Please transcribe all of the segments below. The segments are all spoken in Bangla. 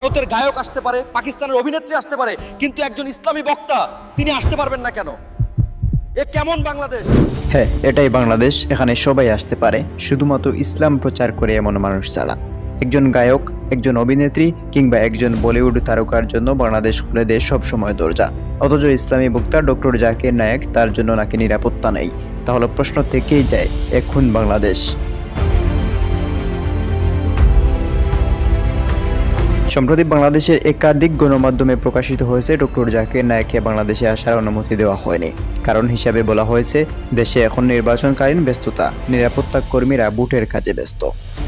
ভারতের গায়ক আসতে পারে, পাকিস্তানের অভিনেত্রী আসতে পারে, কিন্তু একজন ইসলামী বক্তা তিনি আসতে পারবেন না কেন? এ কেমন বাংলাদেশ? হ্যাঁ, এটাই বাংলাদেশ। এখানে সবাই আসতে পারে, শুধুমাত্র ইসলাম প্রচার করে এমন মানুষ ছাড়া। একজন গায়ক, একজন অভিনেত্রী কিংবা একজন বলিউড তারকার জন্য বাংলাদেশ খুলে দেয় সবসময় দরজা। অথচ ইসলামী বক্তা ডক্টর জাকির নায়েক, তার জন্য নাকি নিরাপত্তা নেই। তাহলে প্রশ্ন থেকেই যায়, এখন বাংলাদেশ। সম্প্রতি বাংলাদেশের একাধিক গণমাধ্যমে প্রকাশিত হয়েছে ডক্টর জাকির নায়েককে বাংলাদেশে আসার অনুমতি দেওয়া হয়নি। কারণ হিসাবে বলা হয়েছে, দেশে এখন নির্বাচনকালীন ব্যস্ততা, নিরাপত্তা কর্মীরা বুটের কাজে ব্যস্ত।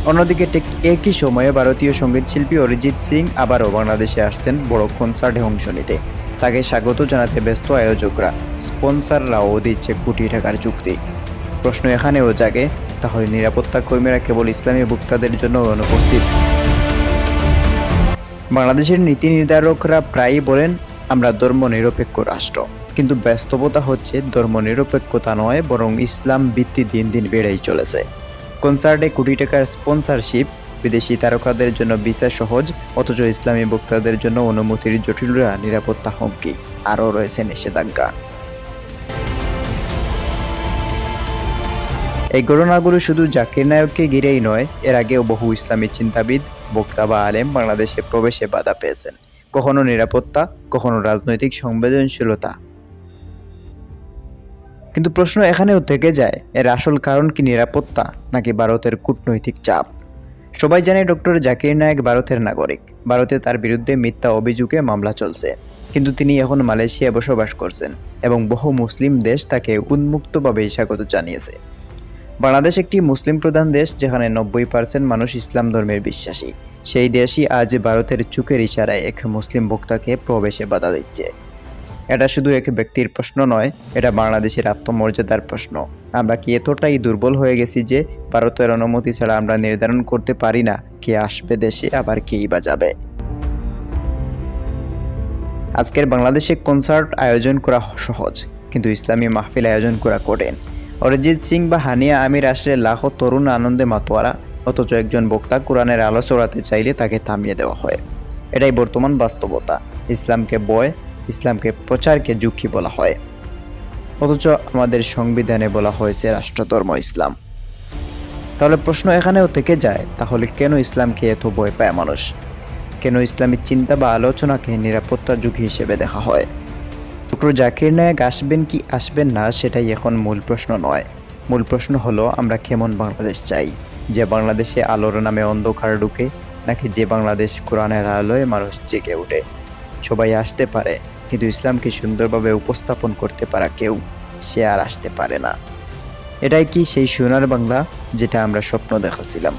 অন্যদিকে ঠিক একই সময়ে ভারতীয় সঙ্গীত শিল্পী অরিজিৎ সিং আবারও বাংলাদেশে আসছেন বড় কনসার্টে অংশ নিতে। তাকে স্বাগত জানাতে ব্যস্ত আয়োজকরা, স্পন্সররাও দিচ্ছে কোটি টাকার চুক্তি। প্রশ্ন এখানেও জাগে, তাহলে নিরাপত্তা কর্মীরা কেবল ইসলামী বক্তাদের জন্য অনুপস্থিত? বাংলাদেশের নীতি নির্ধারকরা প্রায়ই বলেন, আমরা ধর্মনিরপেক্ষ রাষ্ট্র, কিন্তু বাস্তবতা হচ্ছে ধর্মনিরপেক্ষতা নয়, বরং ইসলাম ভিত্তি দিন দিন বেড়েই চলেছে। কনসার্টে কোটি টাকার স্পন্সরশিপ, বিদেশি তারকাদের জন্য ভিসা সহজ, অথচ ইসলামী বক্তাদের জন্য অনুমতির জটিলতা, নিরাপত্তা হুমকি, আরও রয়েছে নিষেধাজ্ঞা। এই ঘটনাগুলো শুধু জাকির নায়েককে ঘিরেই নয়, এর আগেও বহু ইসলামী চিন্তাবিদ, বক্তা বা আলেম বাংলাদেশে প্রবেশে বাধা পেয়েছেন। কখনো নিরাপত্তা, কখনো রাজনৈতিক সংবেদনশীলতা। কিন্তু প্রশ্ন এখানেও থেকে যায়, এর আসল কারণ কি নিরাপত্তা, নাকি ভারতের কূটনৈতিক চাপ? সবাই জানে ডক্টর জাকির নায়েক ভারতের নাগরিক। ভারতে তার বিরুদ্ধে মিথ্যা অভিযোগে মামলা চলছে, কিন্তু তিনি এখন মালয়েশিয়ায় বসবাস করছেন এবং বহু মুসলিম দেশ তাকে উন্মুক্তভাবে স্বাগত জানিয়েছে। বাংলাদেশ একটি মুসলিম প্রধান দেশ, যেখানে 90% মানুষ ইসলাম ধর্মের বিশ্বাসী। সেই দেশই আজ ভারতের চোখের ইশারায় এক মুসলিম বক্তাকে প্রবেশে বাধা দিচ্ছে। এটা শুধু এক ব্যক্তির প্রশ্ন নয়, এটা বাংলাদেশের আত্মমর্যাদার প্রশ্ন। আমরা কি এতটাই দুর্বল হয়ে গেছি যে ভারতের অনুমতি ছাড়া আমরা নির্ধারণ করতে পারি না কে আসবে দেশে, আবার কেই বা যাবে? আজকের বাংলাদেশে কনসার্ট আয়োজন করা সহজ, কিন্তু ইসলামী মাহফিল আয়োজন করা কঠিন। অরিজিৎ সিং বা হানিয়া আমির আসলে লাখো তরুণ আনন্দে মাতোয়ারা, অথচ একজন বক্তা কোরআনের আলো ছড়াতে চাইলে তাকে থামিয়ে দেওয়া হয়। এটাই বর্তমান বাস্তবতা। ইসলামকে বয়, ইসলামকে প্রচারকে ঝুঁকি বলা হয়, অথচ আমাদের সংবিধানে বলা হয়েছে রাষ্ট্রধর্ম ইসলাম। তাহলে প্রশ্ন এখানেও থেকে যায়, তাহলে কেন ইসলামকে এত ভয় পায় মানুষ? কেন ইসলামী চিন্তা বা আলোচনাকে নিরাপত্তা ঝুঁকি হিসেবে দেখা হয়? ডক্টর জাকির নায়েক আসবেন কি আসবেন না, সেটাই এখন মূল প্রশ্ন নয়। মূল প্রশ্ন হলো, আমরা কেমন বাংলাদেশ চাই? যে বাংলাদেশে আলোর নামে অন্ধকার ঢুকে, নাকি যে বাংলাদেশ কোরআনের আলোয় মানুষ জেগে ওঠে? সবাই আসতে পারে, কিন্তু ইসলামকে সুন্দরভাবে উপস্থাপন করতে পারা কেউ, সে আর আসতে পারে না। এটাই কি সেই সোনার বাংলা যেটা আমরা স্বপ্ন দেখাছিলাম?